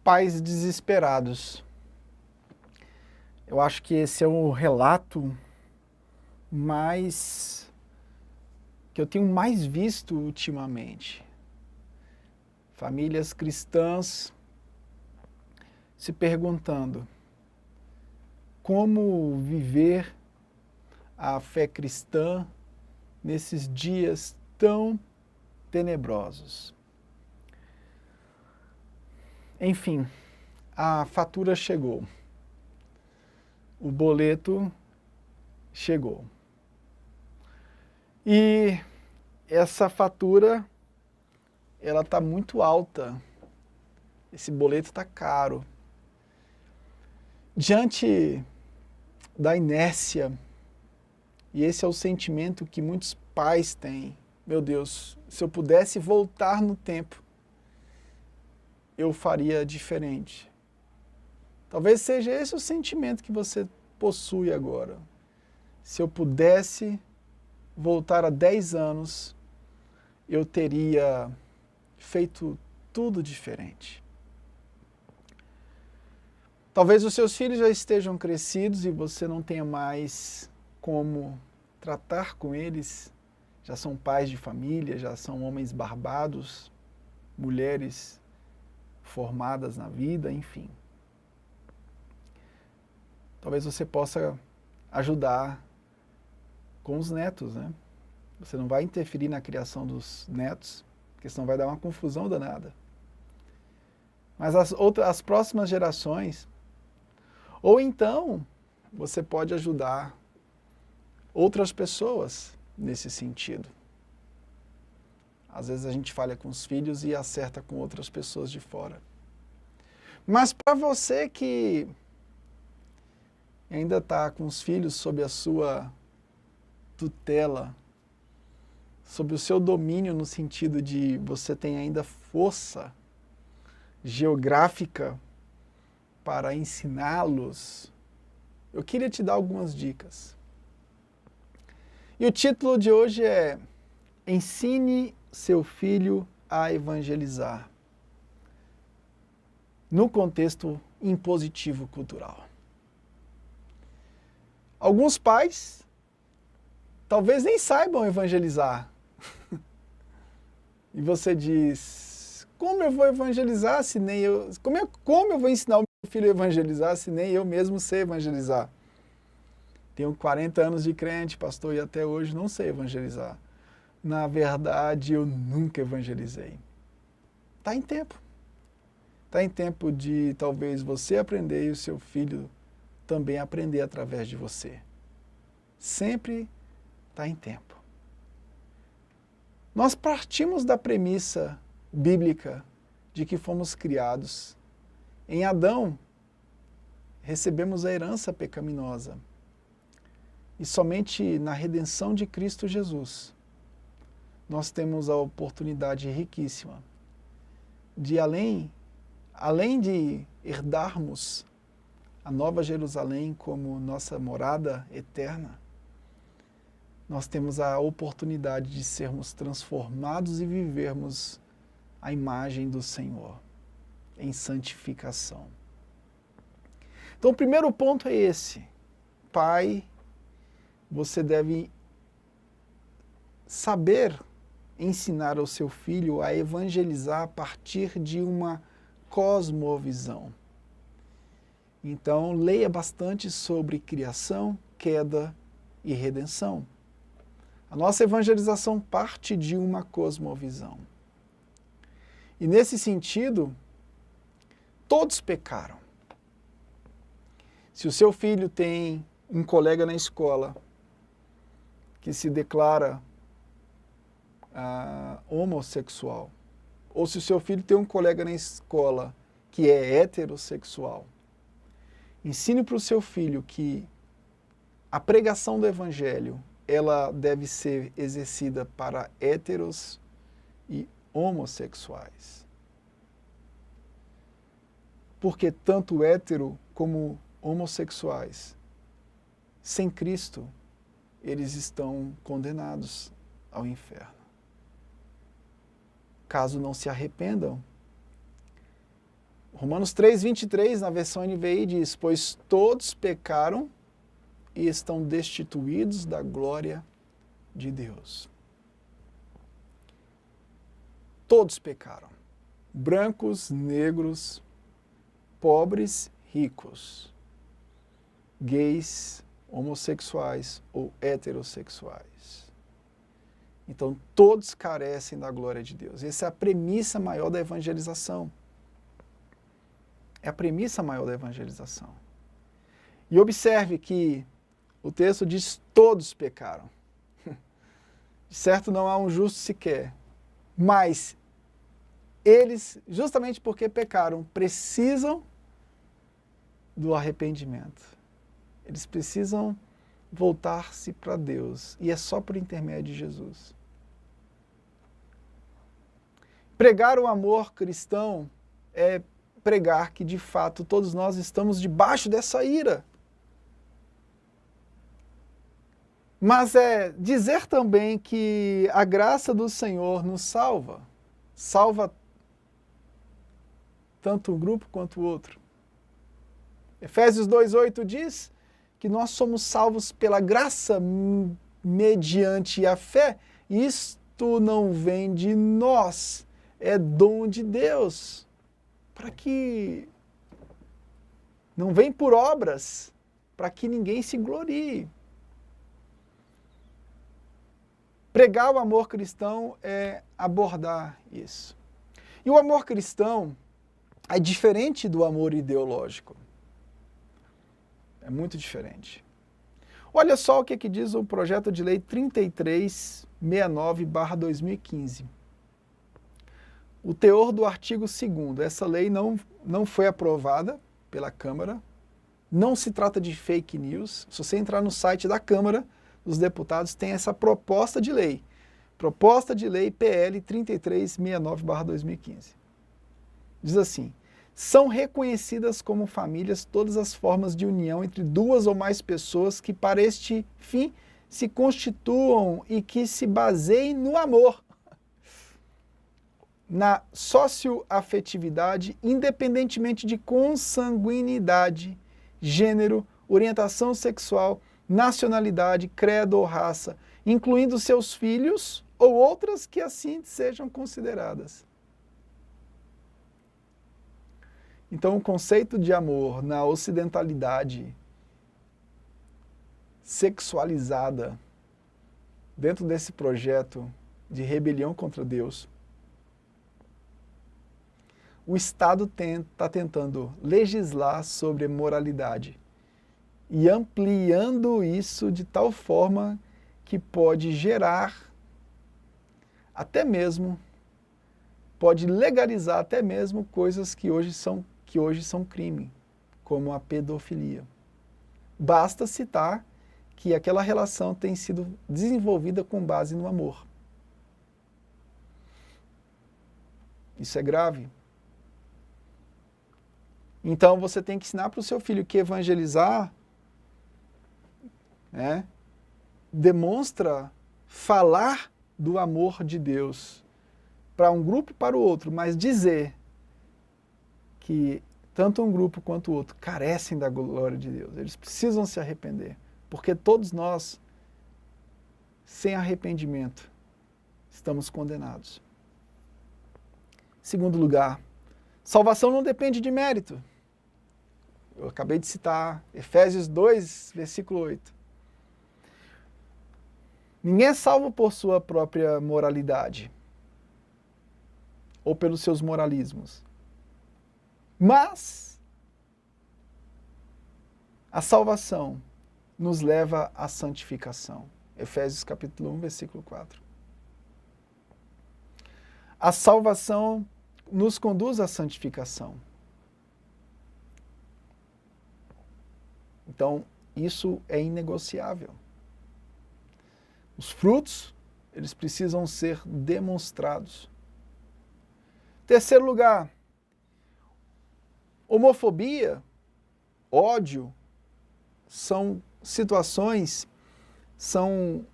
Pais desesperados. Eu acho que esse é o relato mais que eu tenho mais visto ultimamente. Famílias cristãs se perguntando como viver a fé cristã nesses dias tão tenebrosos. Enfim, a fatura chegou. O boleto chegou. E essa fatura, ela está muito alta. Esse boleto está caro. Diante da inércia, e esse é o sentimento que muitos pais têm, meu Deus, se eu pudesse voltar no tempo, eu faria diferente. Talvez seja esse o sentimento que você possui agora. Se eu pudesse voltar a 10 anos, eu teria feito tudo diferente. Talvez os seus filhos já estejam crescidos e você não tenha mais como tratar com eles. Já são pais de família, já são homens barbados, mulheres formadas na vida, enfim. Talvez você possa ajudar com os netos, né? Você não vai interferir na criação dos netos, porque senão vai dar uma confusão danada. Mas as próximas gerações, ou então você pode ajudar outras pessoas nesse sentido. Às vezes a gente falha com os filhos e acerta com outras pessoas de fora. Mas para você que ainda está com os filhos sob a sua tutela, sob o seu domínio no sentido de você tem ainda força geográfica para ensiná-los, eu queria te dar algumas dicas. E o título de hoje é Ensine seu filho a evangelizar, no contexto impositivo cultural. Alguns pais talvez nem saibam evangelizar. E você diz, como eu vou evangelizar se nem eu... Como eu vou ensinar o meu filho a evangelizar se nem eu mesmo sei evangelizar? Tenho 40 anos de crente, pastor, e até hoje não sei evangelizar. Na verdade, eu nunca evangelizei. Está em tempo. Está em tempo de talvez você aprender e o seu filho também aprender através de você. Sempre está em tempo. Nós partimos da premissa bíblica de que fomos criados. Em Adão, recebemos a herança pecaminosa. E somente na redenção de Cristo Jesus, nós temos a oportunidade riquíssima de, além de herdarmos a Nova Jerusalém como nossa morada eterna, nós temos a oportunidade de sermos transformados e vivermos a imagem do Senhor em santificação. Então, o primeiro ponto é esse. Pai, você deve saber ensinar ao seu filho a evangelizar a partir de uma cosmovisão. Então, leia bastante sobre criação, queda e redenção. A nossa evangelização parte de uma cosmovisão. E nesse sentido, todos pecaram. Se o seu filho tem um colega na escola que se declara homossexual, ou se o seu filho tem um colega na escola que é heterossexual, ensine para o seu filho que a pregação do evangelho ela deve ser exercida para héteros e homossexuais. Porque tanto hétero como homossexuais, sem Cristo, eles estão condenados ao inferno. Caso não se arrependam Romanos 3:23, na versão NVI, diz: pois todos pecaram e estão destituídos da glória de Deus. Todos pecaram. Brancos, negros, pobres, ricos, gays, homossexuais ou heterossexuais. Então, todos carecem da glória de Deus. Essa é a premissa maior da evangelização. É a premissa maior da evangelização. E observe que o texto diz: todos pecaram. De certo, não há um justo sequer. Mas eles, justamente porque pecaram, precisam do arrependimento. Eles precisam voltar-se para Deus. E é só por intermédio de Jesus. Pregar o amor cristão é pregar que, de fato, todos nós estamos debaixo dessa ira. Mas é dizer também que a graça do Senhor nos salva. Salva tanto um grupo quanto o outro. Efésios 2:8 diz que nós somos salvos pela graça mediante a fé. Isto não vem de nós, é dom de Deus. Para que não vem por obras, para que ninguém se glorie. Pregar o amor cristão é abordar isso. E o amor cristão é diferente do amor ideológico. É muito diferente. Olha só o que diz o projeto de lei 3369/2015. O teor do artigo 2º. Essa lei não foi aprovada pela Câmara. Não se trata de fake news. Se você entrar no site da Câmara dos Deputados, tem essa proposta de lei. Proposta de lei PL 3369/2015. Diz assim: são reconhecidas como famílias todas as formas de união entre duas ou mais pessoas que para este fim se constituam e que se baseiem no amor, na socioafetividade, independentemente de consanguinidade, gênero, orientação sexual, nacionalidade, credo ou raça, incluindo seus filhos ou outras que assim sejam consideradas. Então, o conceito de amor na ocidentalidade sexualizada, dentro desse projeto de rebelião contra Deus, o Estado está tentando legislar sobre moralidade e ampliando isso de tal forma que pode gerar até mesmo, pode legalizar até mesmo coisas que hoje são crime, como a pedofilia. Basta citar que aquela relação tem sido desenvolvida com base no amor. Isso é grave. Então você tem que ensinar para o seu filho que evangelizar, né, demonstra falar do amor de Deus para um grupo e para o outro, mas dizer que tanto um grupo quanto o outro carecem da glória de Deus. Eles precisam se arrepender, porque todos nós, sem arrependimento, estamos condenados. Segundo lugar, salvação não depende de mérito. Eu acabei de citar Efésios 2, versículo 8. Ninguém é salvo por sua própria moralidade ou pelos seus moralismos. Mas a salvação nos leva à santificação. Efésios capítulo 1, versículo 4. A salvação nos conduz à santificação. Então, isso é inegociável. Os frutos, eles precisam ser demonstrados. Terceiro lugar, homofobia, ódio, são situações, são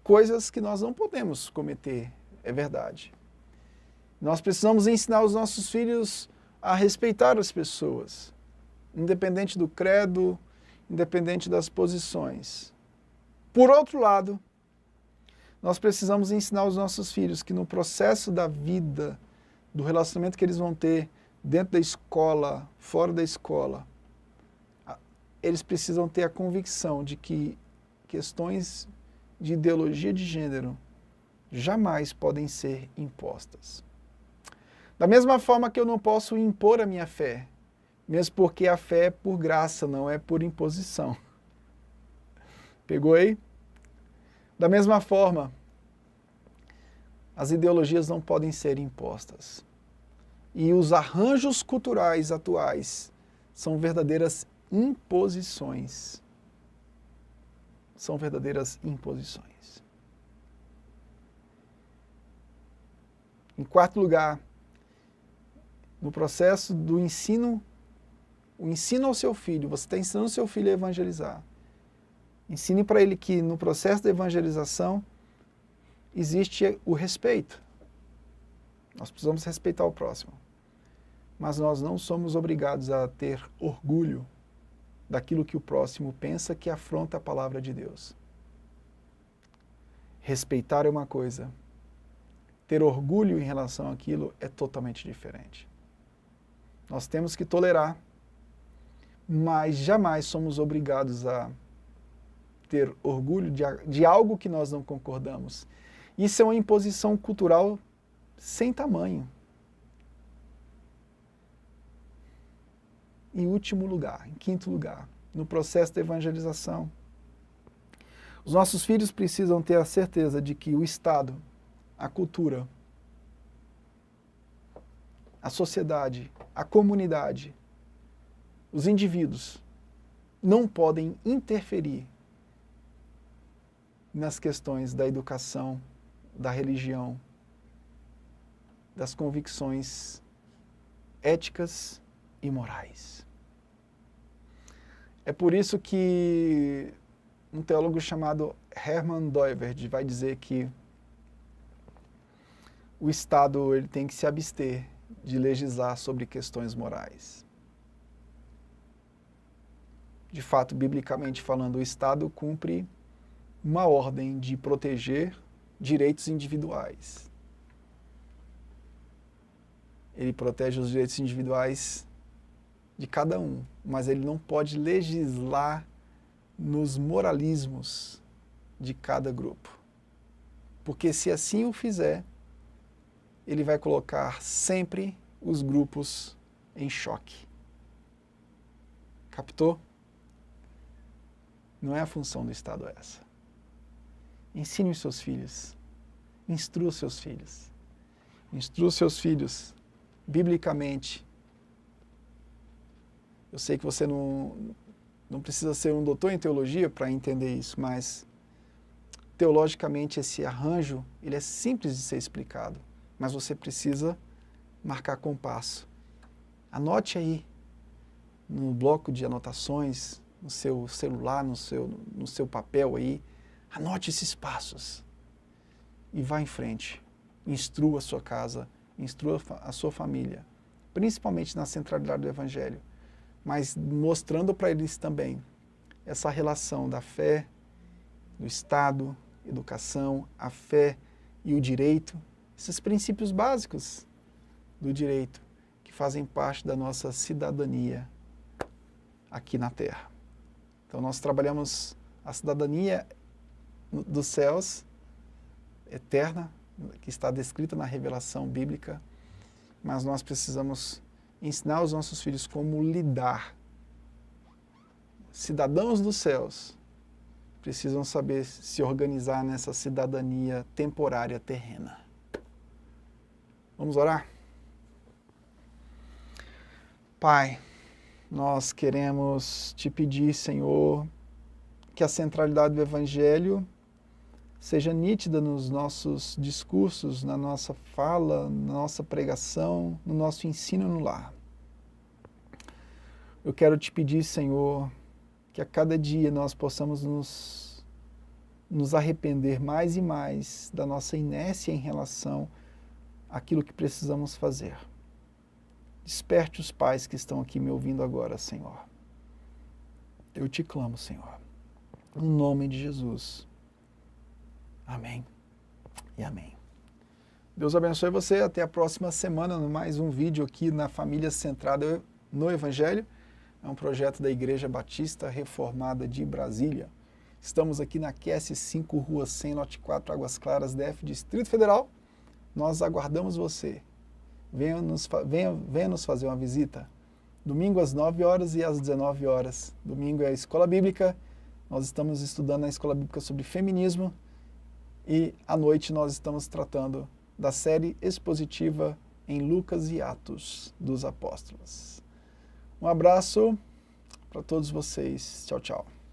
coisas que nós não podemos cometer, é verdade. Nós precisamos ensinar os nossos filhos a respeitar as pessoas, independente do credo, independente das posições. Por outro lado, nós precisamos ensinar os nossos filhos que no processo da vida, do relacionamento que eles vão ter dentro da escola, fora da escola, eles precisam ter a convicção de que questões de ideologia de gênero jamais podem ser impostas. Da mesma forma que eu não posso impor a minha fé, mesmo porque a fé é por graça, não é por imposição. Pegou aí? Da mesma forma, as ideologias não podem ser impostas. E os arranjos culturais atuais são verdadeiras imposições. São verdadeiras imposições. Em quarto lugar, no processo do ensino, o ensino ao seu filho, você está ensinando o seu filho a evangelizar. Ensine para ele que no processo da evangelização existe o respeito. Nós precisamos respeitar o próximo. Mas nós não somos obrigados a ter orgulho daquilo que o próximo pensa que afronta a palavra de Deus. Respeitar é uma coisa. Ter orgulho em relação àquilo é totalmente diferente. Nós temos que tolerar, mas jamais somos obrigados a ter orgulho de algo que nós não concordamos. Isso é uma imposição cultural sem tamanho. Em último lugar, em quinto lugar, no processo da evangelização, os nossos filhos precisam ter a certeza de que o Estado, a cultura, a sociedade, a comunidade, os indivíduos não podem interferir nas questões da educação, da religião, das convicções éticas e morais. É por isso que um teólogo chamado Hermann Doivert vai dizer que o Estado ele tem que se abster de legislar sobre questões morais. De fato, biblicamente falando, o Estado cumpre uma ordem de proteger direitos individuais. Ele protege os direitos individuais de cada um, mas ele não pode legislar nos moralismos de cada grupo. Porque se assim o fizer, ele vai colocar sempre os grupos em choque. Captou? Não é a função do Estado essa. Ensine os seus filhos. Instrua os seus filhos. Instrua os seus filhos biblicamente. Eu sei que você não precisa ser um doutor em teologia para entender isso, mas teologicamente esse arranjo ele é simples de ser explicado, mas você precisa marcar compasso. Anote aí no bloco de anotações, no seu celular, no seu papel aí, anote esses passos e vá em frente. Instrua a sua casa, instrua a sua família, principalmente na centralidade do Evangelho, mas mostrando para eles também essa relação da fé, do Estado, educação, a fé e o direito, esses princípios básicos do direito que fazem parte da nossa cidadania aqui na Terra. Então nós trabalhamos a cidadania dos céus, eterna, que está descrita na revelação bíblica, mas nós precisamos ensinar os nossos filhos como lidar. Cidadãos dos céus precisam saber se organizar nessa cidadania temporária terrena. Vamos orar? Pai, nós queremos te pedir, Senhor, que a centralidade do Evangelho seja nítida nos nossos discursos, na nossa fala, na nossa pregação, no nosso ensino no lar. Eu quero te pedir, Senhor, que a cada dia nós possamos nos arrepender mais e mais da nossa inércia em relação àquilo que precisamos fazer. Desperte os pais que estão aqui me ouvindo agora, Senhor. Eu te clamo, Senhor. No nome de Jesus. Amém e amém. Deus abençoe você. Até a próxima semana, no mais um vídeo aqui na Família Centrada no Evangelho. É um projeto da Igreja Batista Reformada de Brasília. Estamos aqui na QS5, Rua 100, Lote 4, Águas Claras, DF, Distrito Federal. Nós aguardamos você. Venha nos fazer uma visita. Domingo às 9 horas e às 19 horas. Domingo é a Escola Bíblica. Nós estamos estudando na Escola Bíblica sobre feminismo. E à noite nós estamos tratando da série expositiva em Lucas e Atos dos Apóstolos. Um abraço para todos vocês. Tchau, tchau.